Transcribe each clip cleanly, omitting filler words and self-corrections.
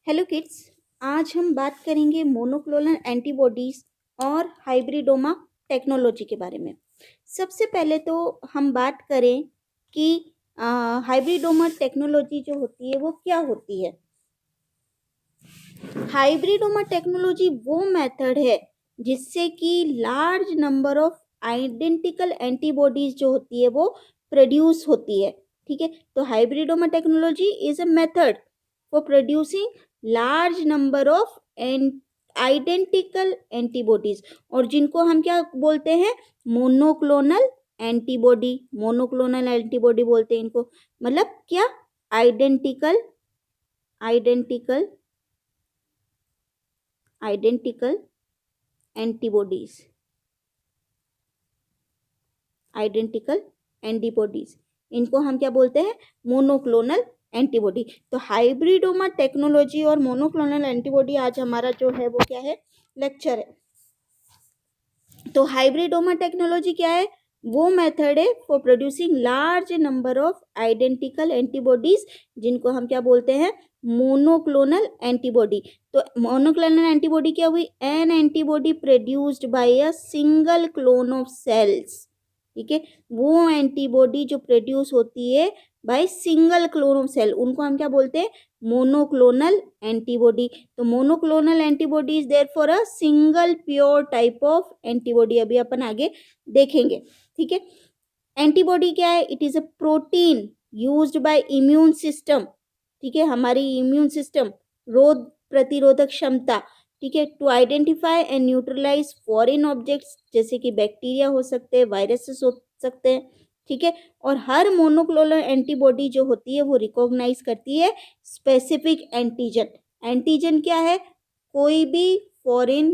Hello kids. आज हम बात करेंगे मोनोक्लोनल एंटीबॉडीज़ और हाइब्रिडोमा टेक्नोलॉजी के बारे में। सबसे पहले तो हम बात करें कि हाइब्रिडोमा टेक्नोलॉजी जो होती है वो क्या होती है। हाइब्रिडोमा टेक्नोलॉजी वो मेथड है जिससे कि large number of identical antibodies जो होती है वो प्रोड्यूस होती है। ठीक है, तो hybridoma technology is a method for producing large number of identical antibodies, और जिनको हम क्या बोलते हैं, मोनोक्लोनल एंटीबॉडी। मोनोक्लोनल एंटीबॉडी बोलते हैं इनको, मतलब क्या, identical identical identical antibodies. Identical antibodies, इनको हम क्या बोलते हैं, मोनोक्लोनल एंटीबॉडी। तो हाइब्रिडोमा टेक्नोलॉजी और मोनोक्लोनल एंटीबॉडी आज हमारा जो है वो क्या है, लेक्चर है। तो हाइब्रिडोमा टेक्नोलॉजी क्या है, वो मेथड है for producing large number of identical antibodies, जिनको हम क्या बोलते हैं, मोनोक्लोनल एंटीबॉडी। तो मोनोक्लोनल एंटीबॉडी क्या हुई, an antibody produced by a single clone of cells. ठीक है, वो एंटीबॉडी जो प्रोड्यूस होती है by single clone of cell, उनको हम क्या बोलते हैं, मोनोक्लोनल एंटीबॉडी। तो monoclonal antibody is there for a single pure type of antibody, अभी अपन आगे देखेंगे। ठीक है, एंटीबॉडी क्या है, it is a protein used by immune system. ठीक है, हमारी इम्यून सिस्टम, रोग प्रतिरोधक क्षमता, ठीक है, to identify and neutralise foreign objects, जैसे कि बैक्टीरिया हो सकते हैं, वायरसेस हो सकते हैं। ठीक है, और हर मोनोक्लोनल एंटीबॉडी जो होती है वो रिकॉग्नाइज करती है स्पेसिफिक एंटीजन। एंटीजन क्या है, कोई भी फॉरेन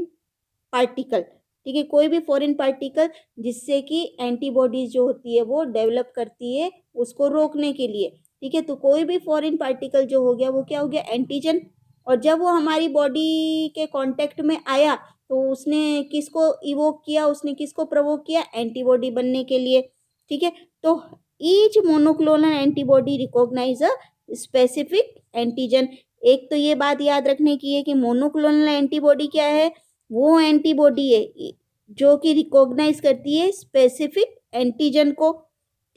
पार्टिकल। ठीक है, कोई भी फॉरेन पार्टिकल जिससे कि एंटीबॉडीज जो होती है वो डेवलप करती है उसको रोकने के लिए। ठीक है, तो कोई भी फॉरेन पार्टिकल जो हो गया वो क्या हो गया, एंटीजन। और जब वो हमारी बॉडी के कांटेक्ट में आया तो उसने किसको इवोक किया, उसने किसको प्रोवोक किया, एंटीबॉडी बनने के लिए। ठीक है, तो each monoclonal antibody recognise a specific antigen. एक तो ये बात याद रखने की है कि मोनोक्लोनल एंटीबॉडी क्या है, वो एंटीबॉडी है जो कि रिकॉग्नाइज करती है स्पेसिफिक एंटीजन को।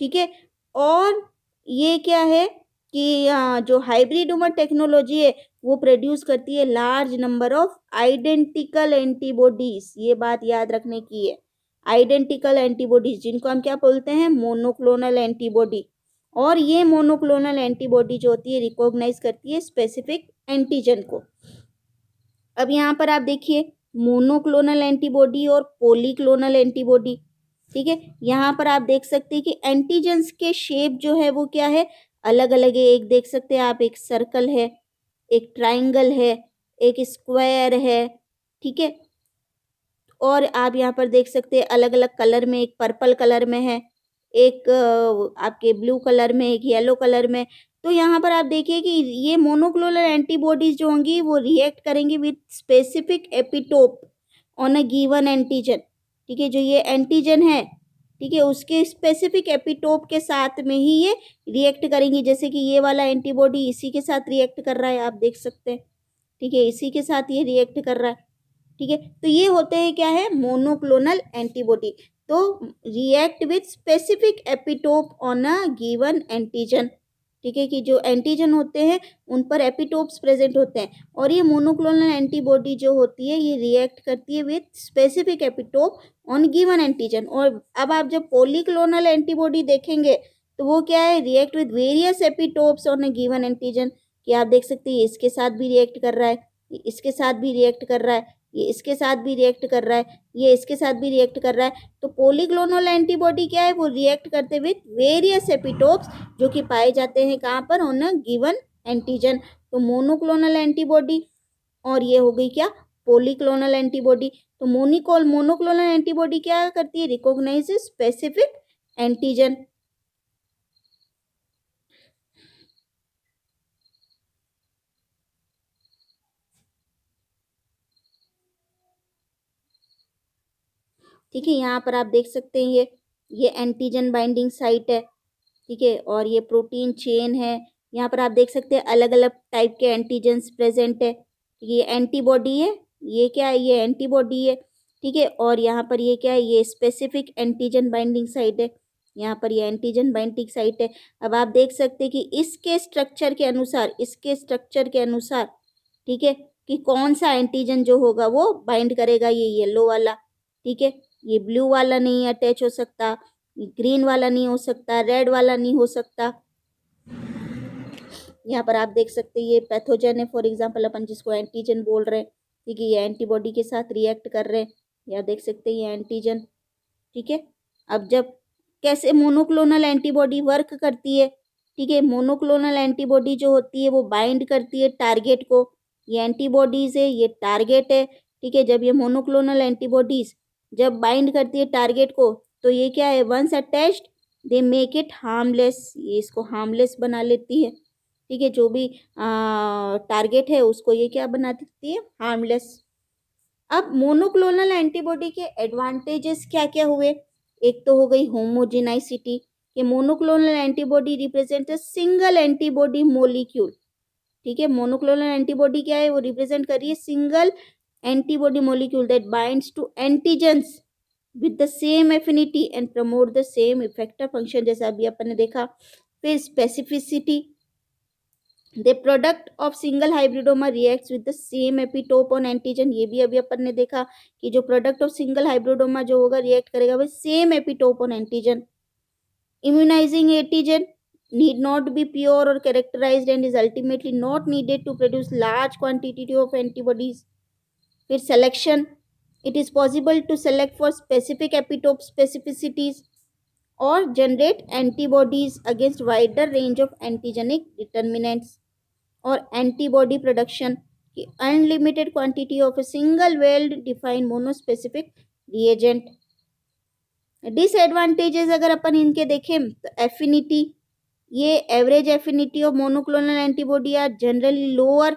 ठीक है, और ये क्या है कि जो हाइब्रिडोमा टेक्नोलॉजी है वो प्रोड्यूस करती है large number of identical antibodies. ये बात याद रखने की है, आइडेंटिकल एंटीबॉडीज, जिनको हम क्या बोलते हैं, मोनोक्लोनल एंटीबॉडी। और ये मोनोक्लोनल एंटीबॉडी जो होती है रिकॉग्नाइज करती है स्पेसिफिक एंटीजन को। अब यहाँ पर आप देखिए, मोनोक्लोनल एंटीबॉडी और पॉलीक्लोनल एंटीबॉडी। ठीक है, यहाँ पर आप देख सकते हैं कि एंटीजेंस के शेप जो है वो क्या है, अलग अलग है। एक देख सकते हैं आप, एक सर्कल है, एक ट्राइंगल है, एक स्क्वायर है। ठीक है, और आप यहाँ पर देख सकते हैं अलग अलग कलर में, एक पर्पल कलर में है, एक आपके ब्लू कलर में, एक येलो कलर में। तो यहाँ पर आप देखिए कि ये मोनोक्लोनल एंटीबॉडीज जो होंगी वो रिएक्ट करेंगी with specific epitope on a given antigen. ठीक है, जो ये एंटीजन है, ठीक है, उसके स्पेसिफिक एपिटोप के साथ में ही ये रिएक्ट करेंगी। जैसे कि ये वाला एंटीबॉडी इसी के साथ रिएक्ट कर रहा है, आप देख सकते हैं। ठीक है, इसी के साथ ये रिएक्ट कर रहा है। ठीक है, तो ये होते हैं क्या है, मोनोक्लोनल एंटीबॉडी। तो react with specific epitope on a given antigen. ठीक है, कि जो एंटीजन होते हैं उन पर एपिटोप्स प्रेजेंट होते हैं, और ये मोनोक्लोनल एंटीबॉडी जो होती है ये रिएक्ट करती है with specific epitope on given antigen. और अब आप जब पॉलीक्लोनल एंटीबॉडी देखेंगे तो वो क्या है, react with various epitopes on a given antigen. कि आप देख सकते हैं इसके साथ भी रिएक्ट कर रहा है, इसके साथ भी रिएक्ट कर रहा है, ये इसके साथ भी रिएक्ट कर रहा है, ये इसके साथ भी रिएक्ट कर रहा है। तो पॉलीक्लोनल एंटीबॉडी क्या है, वो रिएक्ट करते विथ वेरियस एपिटोप्स जो कि पाए जाते हैं कहाँ पर, ऑन अ गिवन एंटीजन। तो मोनोक्लोनल एंटीबॉडी, और ये हो गई क्या, पॉलीक्लोनल एंटीबॉडी। तो मोनोक्लोनल एंटीबॉडी क्या करती है, रिकॉग्नाइज स्पेसिफिक एंटीजन। ठीक है, यहाँ पर आप देख सकते हैं ये एंटीजन बाइंडिंग साइट है। ठीक है, और ये प्रोटीन चेन है, यहाँ पर आप देख सकते हैं अलग अलग टाइप के एंटीजेंस प्रेजेंट है। ये एंटीबॉडी है, ये क्या है, ये एंटीबॉडी है, ठीक है। और यहाँ पर ये क्या है, ये स्पेसिफिक एंटीजन बाइंडिंग साइट है, यहाँ पर ये एंटीजन बाइंडिंग साइट है। अब आप देख सकते हैं कि इसके स्ट्रक्चर के अनुसार, ठीक है, कि कौन सा एंटीजन जो होगा वो बाइंड करेगा। ये येलो वाला, ठीक है, ये ब्लू वाला नहीं अटैच हो सकता, ग्रीन वाला नहीं हो सकता, रेड वाला नहीं हो सकता। यहाँ पर आप देख सकते हैं ये पैथोजन है, फॉर एग्जांपल अपन जिसको एंटीजन बोल रहे हैं, ठीक है, ये एंटीबॉडी के साथ रिएक्ट कर रहे हैं। यहाँ देख सकते हैं ये एंटीजन, ठीक है। अब जब कैसे मोनोक्लोनल एंटीबॉडी वर्क करती है, ठीक है, मोनोक्लोनल एंटीबॉडी जो होती है वो बाइंड करती है टारगेट को। ये एंटीबॉडीज है, ये टारगेट है, ठीक है। जब ये मोनोक्लोनल एंटीबॉडीज जब बाइंड करती है टारगेट को, तो ये क्या है, once attached they make it harmless, ये इसको हार्मलेस बना लेती है, ठीक है। जो भी टारगेट है उसको ये क्या बना देती है, हार्मलेस। अब मोनोक्लोनल एंटीबॉडी के एडवांटेजेस क्या क्या हुए, एक तो हो गई होमोजेनाइसिटी, कि monoclonal antibody represent a single antibody molecule, ठीक है। मोनोक्लोनल एंटीबॉडी क्या है, वो रिप्रेजेंट कर रही है single antibody molecule that binds to antigens with the same affinity and promote the same effector function, जैसा अभी अपन ने देखा। फिर specificity, the product of single hybridoma reacts with the same epitope on antigen, ये भी अभी अपन ने देखा कि जो प्रोडक्ट ऑफ सिंगल हाइब्रिडोमा जो होगा रिएक्ट करेगा वो same epitope on antigen. Immunising antigen need not be pure or characterized and is ultimately not needed to produce large quantity of antibodies. फिर selection, it is possible to select for specific epitope specificities or generate antibodies against wider range of antigenic determinants. और antibody production की unlimited quantity of a single well defined monospecific reagent. Disadvantages अगर अपन इनके देखें तो affinity, ये average affinity of monoclonal antibody are generally lower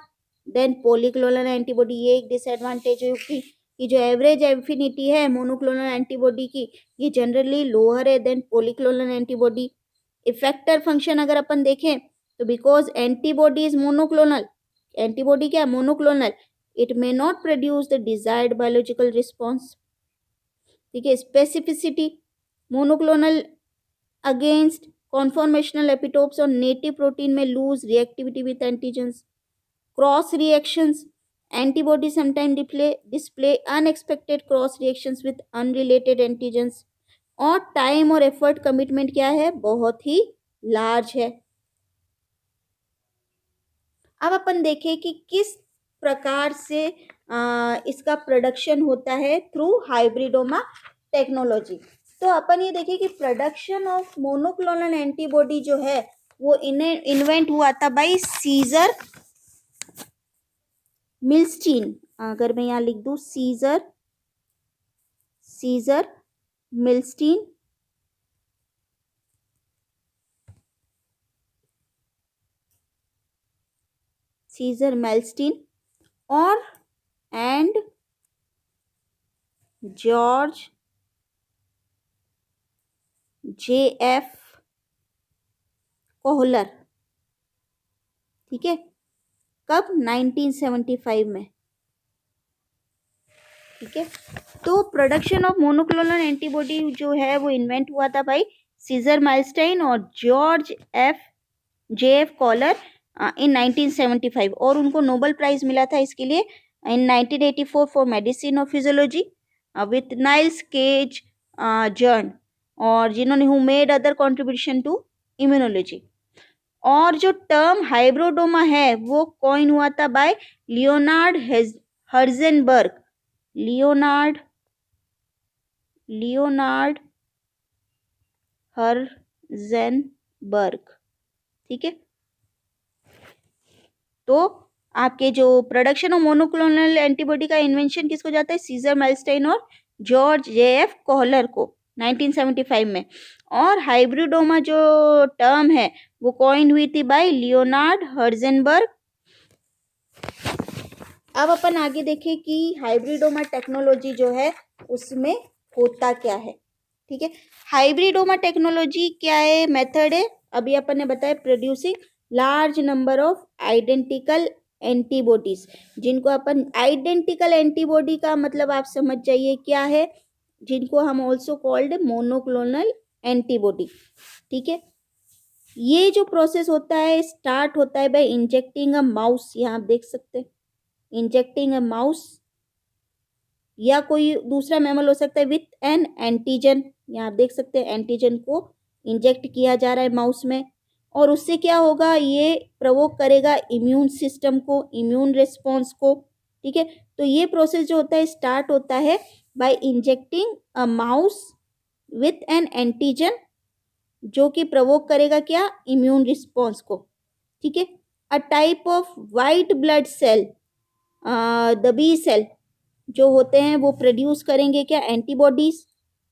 than polyclonal antibody, ये एक डिसएडवांटेज होगी कि जो एवरेज एफिनिटी है मोनोक्लोनल एंटीबॉडी की ये जनरली लोअर है than polyclonal antibody. Effector function अगर अपन देखें तो because antibody is monoclonal, antibody क्या monoclonal, it may not produce the desired biological response, ठीक है। Specificity, monoclonal against conformational epitopes और नेटिव प्रोटीन में lose reactivity with antigens. Cross reactions, antibody sometime display unexpected cross reactions with unrelated antigens. और time और effort commitment क्या है, बहुत ही large है। अब अपन देखें कि किस प्रकार से इसका प्रोडक्शन होता है थ्रू हाइब्रिडोमा टेक्नोलॉजी। तो अपन ये देखें कि प्रोडक्शन ऑफ मोनोक्लोनल एंटीबॉडी जो है वो इन्वेंट हुआ था बाय सीजर मिल्स्टीन। अगर मैं यहाँ लिख दूँ सीजर मिल्स्टीन, सीजर मेल्स्टीन और एंड जॉर्ज JF कोहलर, ठीक है, कब 1975 में, ठीक है। तो प्रोडक्शन ऑफ मोनोक्लोनल एंटीबॉडी जो है वो इन्वेंट हुआ था भाई सीजर माइलस्टाइन और जॉर्ज JF कोहलर इन 1975, और उनको नोबेल प्राइज मिला था इसके लिए इन 1984 फॉर मेडिसिन और physiology with Niels Kaj Jerne, और जिन्होंने who made other contribution to immunology. और जो टर्म हाइब्रिडोमा है वो कॉइन हुआ था by Leonard Herzenberg, Leonard Herzenberg, ठीक है। तो आपके जो प्रोडक्शन ऑफ मोनोक्लोनल एंटीबॉडी का इन्वेंशन किसको जाता है, सीजर माइलस्टाइन और जॉर्ज JF कोहलर को 1975 में। और हाइब्रिडोमा जो टर्म है वो कॉइन हुई थी बाय लियोनार्ड हर्जेनबर्ग। अब अपन आगे देखें कि हाइब्रिडोमा टेक्नोलॉजी जो है उसमें होता क्या है, ठीक है। हाइब्रिडोमा टेक्नोलॉजी क्या है, मेथड है, अभी अपन ने बताया producing large number of identical antibodies, जिनको अपन आइडेंटिकल एंटीबॉडी का मतलब आप समझ जाइए क्या है, जिनको हम ऑल्सो कॉल्ड मोनोक्लोनल एंटीबॉडी। ठीक है, ये जो प्रोसेस होता है स्टार्ट होता है बाय इंजेक्टिंग अ माउस, यहाँ आप देख सकते हैं इंजेक्टिंग अ माउस, या कोई दूसरा मैमल हो सकता है विथ एन एंटीजन, यहाँ आप देख सकते हैं एंटीजन को इंजेक्ट किया जा रहा है माउस में, और उससे क्या होगा, ये प्रोवोक करेगा इम्यून सिस्टम को, इम्यून रिस्पॉन्स को। ठीक है, तो ये प्रोसेस जो होता है स्टार्ट होता है by injecting a mouse with an antigen, जो कि प्रोवोक करेगा क्या, इम्यून रिस्पॉन्स को। ठीक है, a type of white blood cell, the B cell जो होते हैं वो प्रोड्यूस करेंगे क्या, एंटीबॉडीज।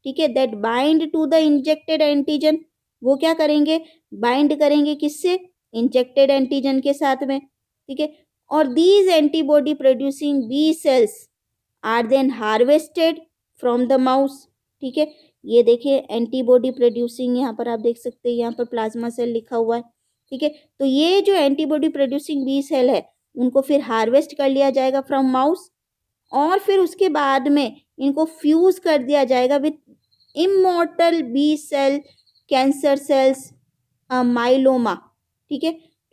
ठीक है, that bind to the injected antigen, वो क्या करेंगे, बाइंड करेंगे किससे, इंजेक्टेड एंटीजन के साथ में। ठीक है, और these antibody producing B cells are then harvested from the mouse. ठीक है, ये देखिए एंटीबॉडी प्रोड्यूसिंग, यहाँ पर आप देख सकते हैं यहाँ पर प्लाज्मा सेल लिखा हुआ है। ठीक है, तो ये जो एंटीबॉडी प्रोड्यूसिंग बी सेल है उनको फिर हार्वेस्ट कर लिया जाएगा फ्रॉम माउस, और फिर उसके बाद में इनको फ्यूज कर दिया जाएगा with immortal B cell cancer cells myeloma. ठीक है,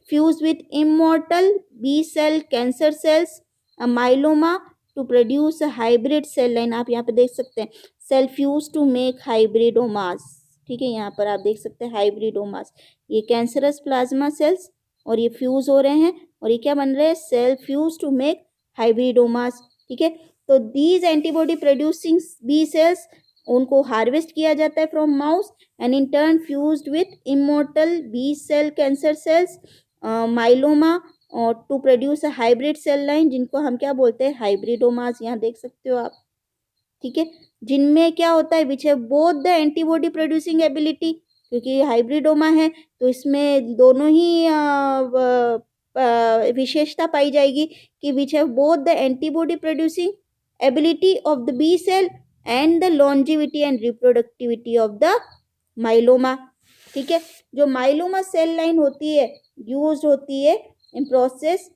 fuse with immortal B cell cancer cells myeloma to produce hybrid cell line, आप यहाँ पे देख सकते हैं cell fuse to make hybridomas. ठीक है, यहाँ पर आप देख सकते हैं हाइब्रिडोमास, ये कैंसरस प्लाज्मा सेल्स और ये फ्यूज हो रहे हैं और ये क्या बन रहे हैं, cell fuse to make hybridomas. ठीक है, तो these antibody producing B cells उनको हार्वेस्ट किया जाता है from mouse and in turn fused with immortal B cell cancer cells myeloma और to produce a hybrid cell line, जिनको हम क्या बोलते हैं, हाइब्रिडोमास, यहाँ देख सकते हो आप। ठीक है, जिनमें क्या होता है, which have both the antibody producing ability, क्योंकि हाइब्रिडोमा है तो इसमें दोनों ही विशेषता पाई जाएगी कि which have both the antibody producing ability of the B cell and the longevity and reproductivity of the myeloma. ठीक है, जो माइलोमा सेल लाइन होती है यूज होती है in process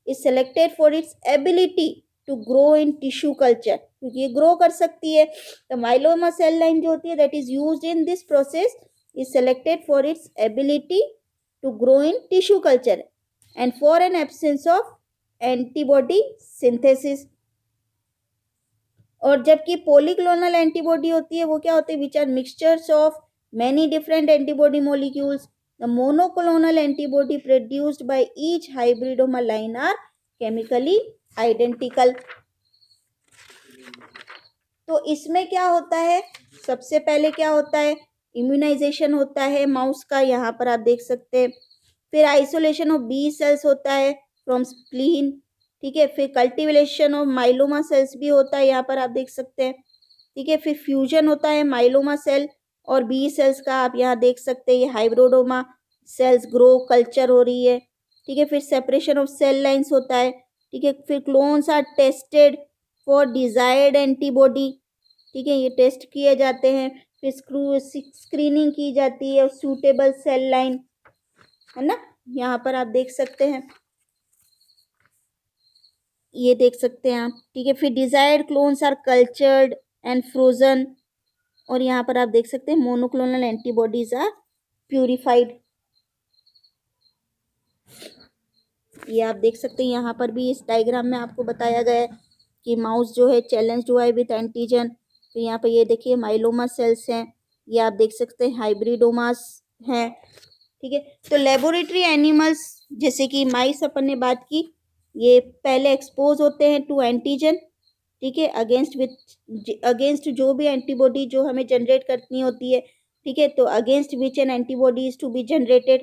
is selected for its ability to grow in tissue culture, क्योंकि ये grow कर सकती है। तो माइलोमा सेल लाइन जो होती है that is used in this process is selected for its ability to grow in tissue culture and for an absence of antibody synthesis. और जबकि पॉलीक्लोनल एंटीबॉडी होती है वो क्या होती है, which are mixtures of many different antibody molecules. The monoclonal antibody produced by each hybridoma line are chemically identical. तो इसमें क्या होता है, सबसे पहले क्या होता है, इम्यूनाइजेशन होता है माउस का, यहाँ पर आप देख सकते हैं। फिर आइसोलेशन ऑफ बी सेल्स होता है फ्रॉम स्प्लीन। ठीक है, फिर कल्टिवेशन ऑफ माइलोमा सेल्स भी होता है, यहाँ पर आप देख सकते हैं। ठीक है, फिर फ्यूजन होता है माइलोमा सेल और बी सेल्स का, आप यहाँ देख सकते हैं ये हाइब्रिडोमा सेल्स ग्रो कल्चर हो रही है। ठीक है, फिर सेपरेशन ऑफ सेल लाइंस होता है। ठीक है, फिर clones are tested for desired antibody. ठीक है, ये टेस्ट किए जाते हैं, फिर स्क्रीनिंग की जाती है सूटेबल सेल लाइन, है ना, यहाँ पर आप देख सकते हैं, ये देख सकते हैं आप। ठीक है, फिर desired clones are cultured and frozen, और यहाँ पर आप देख सकते हैं मोनोक्लोनल एंटीबॉडीज आर प्यूरिफाइड। ये आप देख सकते हैं यहाँ पर भी इस डायग्राम में आपको बताया गया है कि माउस जो है चैलेंज हुआ है विथ एंटीजन। तो यहाँ पर ये देखिए माइलोमा सेल्स हैं, ये आप देख सकते हैं हाइब्रिडोमास हैं। ठीक है, तो लेबोरेटरी एनिमल्स जैसे कि माइस अपन ने बात की, ये पहले एक्सपोज होते हैं टू एंटीजन। ठीक है, अगेंस्ट जो भी एंटीबॉडी जो हमें जनरेट करनी होती है। ठीक है, तो against which an antibody is to be generated.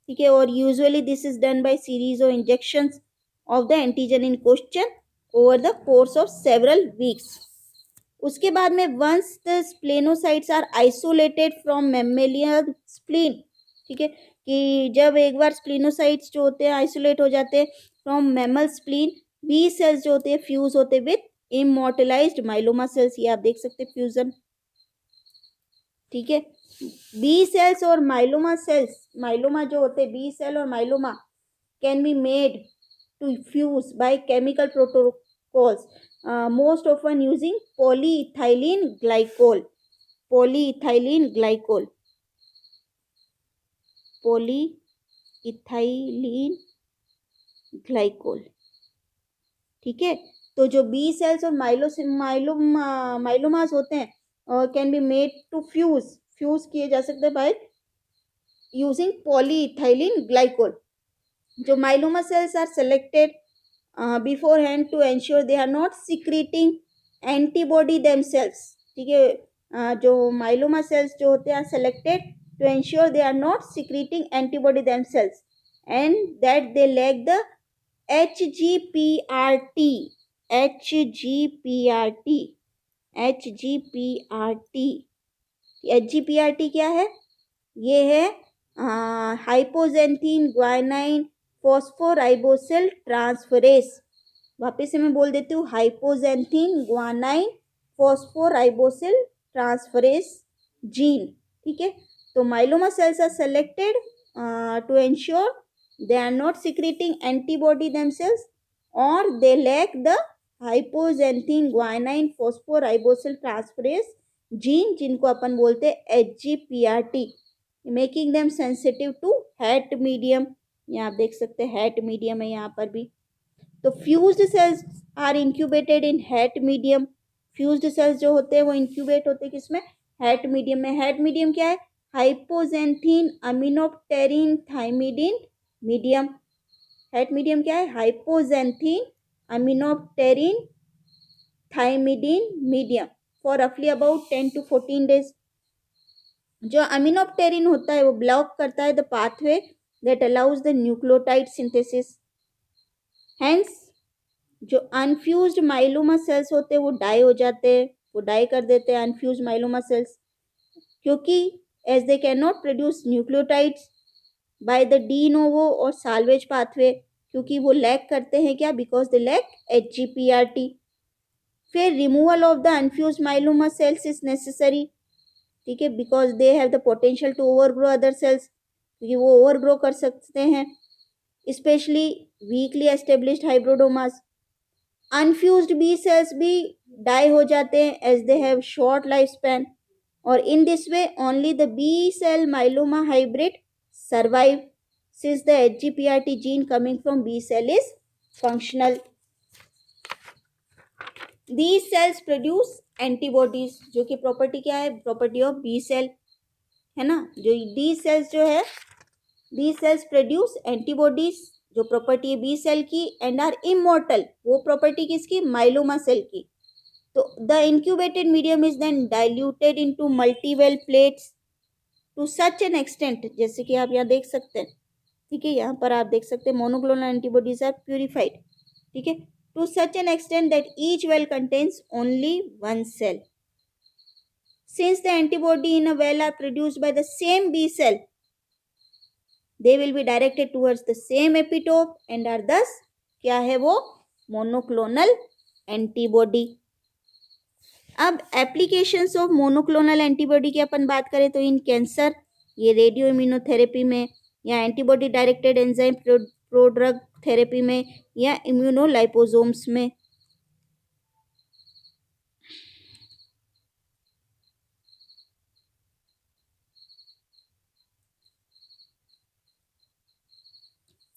ठीक है, और usually this is done by series of injections of the antigen in question over the course of several weeks. उसके बाद में once the splenocytes are isolated from mammalian spleen. ठीक है, कि जब एक बार स्प्लिनोसाइट्स जो होते हैं आइसोलेट हो जाते हैं from mammal spleen, B cells जो होते हैं फ्यूज होते हैं विथ इमोर्टलाइज्ड माइलोमा सेल्स, ये आप देख सकते हैं फ्यूजन। ठीक है, बी सेल्स और माइलोमा सेल्स, माइलोमा जो होते हैं बी सेल और myeloma, can be made to fuse by chemical protocols, most often using polyethylene glycol, polyethylene glycol, polyethylene glycol. ठीक है, तो जो बी सेल्स और माइलोमास होते हैं और can be made to fuse किए जा सकते हैं बाय यूजिंग पॉलीइथाइलिन ग्लाइकोल। जो myeloma cells are selected beforehand to ensure they are not secreting antibody themselves. ठीक है, जो माइलोमा सेल्स जो होते हैं selected to ensure they are not secreting antibody themselves and that they lack the HGPRT, HGPRT, HGPRT, HGPRT क्या है? ये है हाइपोजेंथीन ग्वाइनाइन फॉस्फोराइबोसिल ट्रांसफरेस। वापस से मैं बोल देती हूँ, हाइपोजेंथीन ग्वाइनाइन फॉस्फोराइबोसिल ट्रांसफरेस जीन। ठीक है, तो myeloma cells are selected to ensure they are not secreting antibody themselves or they lack the hypoxanthine guanine phosphoribosyltransferase transferase gene, जिनको अपन बोलते हैं HGPRT, making them sensitive to het medium। यहाँ आप देख सकते हैं het medium है यहाँ पर भी। तो fused cells are incubated in het medium, fused cells जो होते हैं वो इंक्यूबेट होते हैं किसमें? het medium में। het medium क्या है? Hypoxanthine aminopterin thymidine medium. HAT medium क्या है? Hypoxanthine aminopterin thymidine medium for रफली अबाउट 10 to 14 days। जो अमीनोप्टेरिन होता है वो ब्लॉक करता है the pathway that allows the nucleotide synthesis. Hence जो अनफ्यूज्ड माइलोमा सेल्स होते हैं वो डाई हो जाते हैं, वो डाई कर देते हैं अनफ्यूज्ड माइलोमा सेल्स, क्योंकि as they can not produce nucleotides by the de novo और साल्वेज पाथवे, क्योंकि वो लैक करते हैं क्या? Because they lack HGPRT। फिर removal of the अनफ्यूज myeloma sales is necessary. ठीक है, because they have the potential to ओवरग्रो other sales, क्योंकि वो ओवरग्रो कर सकते हैं, specially weekly established hybridomas. Unfused B sales भी डाई हो जाते हैं as they have short life span, और in this way only the B cell myeloma hybrid survive since the HGPRT gene coming from B cell is functional. These cells produce antibodies, जो कि property क्या है? Property of B cell है ना। जो D cells जो है, B cells produce antibodies, जो प्रॉपर्टी है बी सेल की, एंड आर इमॉर्टल, वो प्रॉपर्टी किसकी? माइलोमा सेल की। तो the incubated medium is then diluted into multiwell plates to such an extent, जैसे कि आप यहाँ देख सकते हैं। ठीक है, यहाँ पर आप देख सकते हैं मोनोक्लोनल एंटीबॉडीज आर प्यूरिफाइड। ठीक है, to such an extent that each well contains only one cell. Since the antibody in a well are produced by the same B cell, they will be directed towards the same epitope and are thus क्या है वो? Monoclonal antibody. अब applications of monoclonal antibody की अपन बात करें तो in cancer, ये रेडियो इम्यूनोथेरेपी में, या antibody directed enzyme prodrug therapy में, या इम्यूनोलाइपोसोम्स में।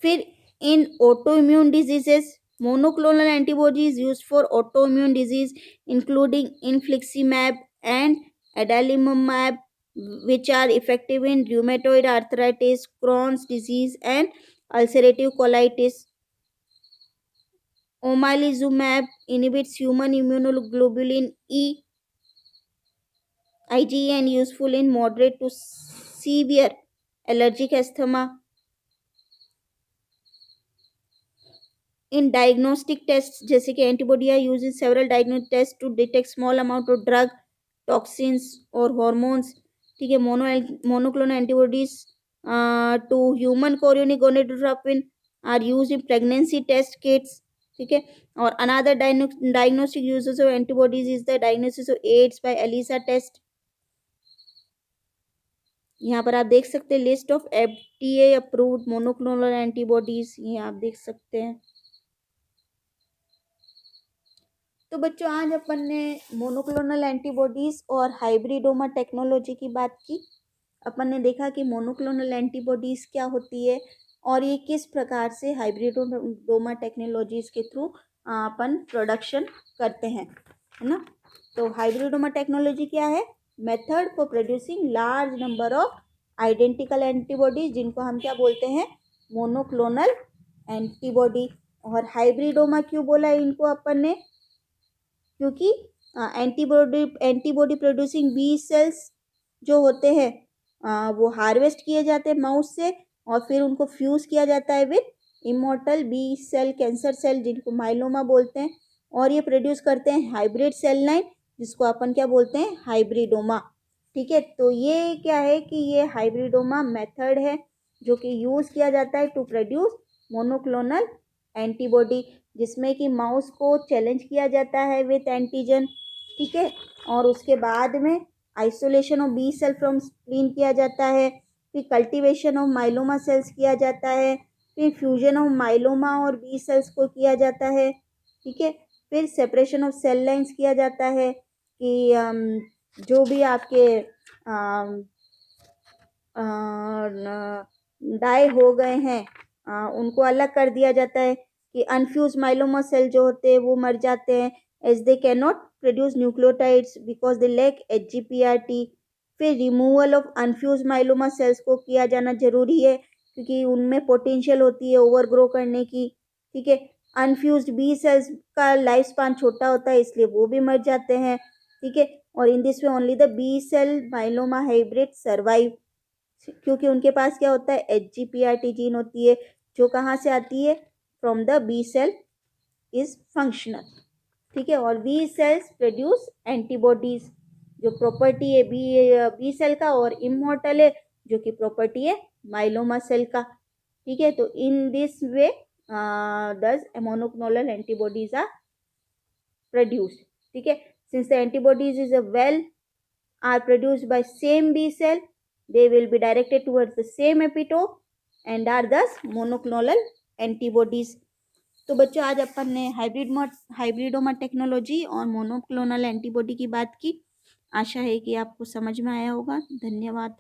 फिर in autoimmune diseases, monoclonal antibody is used for autoimmune disease including infliximab and adalimumab, which are effective in rheumatoid arthritis, Crohn's disease and ulcerative colitis. Omalizumab inhibits human immunoglobulin E, IgE, and useful in moderate to severe allergic asthma. In diagnostic test, जैसे कि antibody are use in several diagnostic test to detect small amount of drug, toxins और hormones. ठीक है, monoclonal antibodies to human chorionic gonadotropin are use in pregnancy test kits. ठीक है, और another diagnostic uses of antibodies is the diagnosis of AIDS by ELISA test. यहाँ पर आप देख सकते हैं list of FDA approved monoclonal antibodies, ये आप देख सकते हैं। तो बच्चों आज अपन ने मोनोक्लोनल एंटीबॉडीज और हाइब्रिडोमा टेक्नोलॉजी की बात की। अपन ने देखा कि मोनोक्लोनल एंटीबॉडीज क्या होती है और ये किस प्रकार से हाइब्रिडोमा टेक्नोलॉजीज के थ्रू अपन प्रोडक्शन करते हैं, है ना। तो हाइब्रिडोमा टेक्नोलॉजी क्या है? Method for producing large number of identical antibodies, जिनको हम क्या बोलते हैं? Monoclonal antibody. और हाइब्रिडोमा क्यों बोला इनको अपन ने? क्योंकि एंटीबॉडी प्रोड्यूसिंग बी सेल्स जो होते हैं वो हार्वेस्ट किए जाते हैं माउस से और फिर उनको फ्यूज़ किया जाता है with immortal B cell cancer cell, जिनको माइलोमा बोलते हैं, और ये प्रोड्यूस करते हैं हाइब्रिड सेल लाइन, जिसको अपन क्या बोलते हैं? हाइब्रिडोमा। ठीक है, तो ये क्या है कि ये हाइब्रिडोमा मेथड है जो कि यूज़ किया जाता है टू प्रोड्यूस मोनोक्लोनल एंटीबॉडी, जिसमें कि माउस को चैलेंज किया जाता है विथ एंटीजन। ठीक है, और उसके बाद में isolation of B cell from spleen किया जाता है, फिर कल्टीवेशन ऑफ माइलोमा सेल्स किया जाता है, फिर फ्यूजन ऑफ माइलोमा और बी सेल्स को किया जाता है। ठीक है, फिर सेपरेशन ऑफ सेल लाइंस किया जाता है कि जो भी आपके डाई हो गए हैं उनको अलग कर दिया जाता है कि अनफ्यूज माइलोमा सेल जो होते हैं वो मर जाते हैं as they can not produce nucleotides because they lack HGPRT। फिर removal of unfuse myeloma cells को किया जाना जरूरी है क्योंकि उनमें पोटेंशियल होती है ओवर ग्रो करने की। ठीक है, अनफ्यूज्ड बी सेल्स का लाइफ स्पान छोटा होता है इसलिए वो भी मर जाते हैं। ठीक है, और in this way only the B cell myeloma hybrid survive, क्योंकि उनके पास क्या होता है? HGPRT जीन होती है जो कहाँ से आती है? From the B cell is functional. ठीक है, और बी सेल्स प्रोड्यूस एंटीबॉडीज जो प्रॉपर्टी है बी सेल का, और इमॉर्टल है जो कि प्रॉपर्टी है माइलोमा सेल का। ठीक है, तो इन दिस वे दस मोनोक्लोनल एंटीबॉडीज आर प्रोड्यूस्ड। ठीक है, since the antibodies is a well are produced by same B cell, they will be directed towards the same epitope and are thus monoclonal antibodies। तो बच्चों आज अपन ने हाइब्रिडोमा टेक्नोलॉजी और monoclonal antibody की बात की। आशा है कि आपको समझ में आया होगा। धन्यवाद।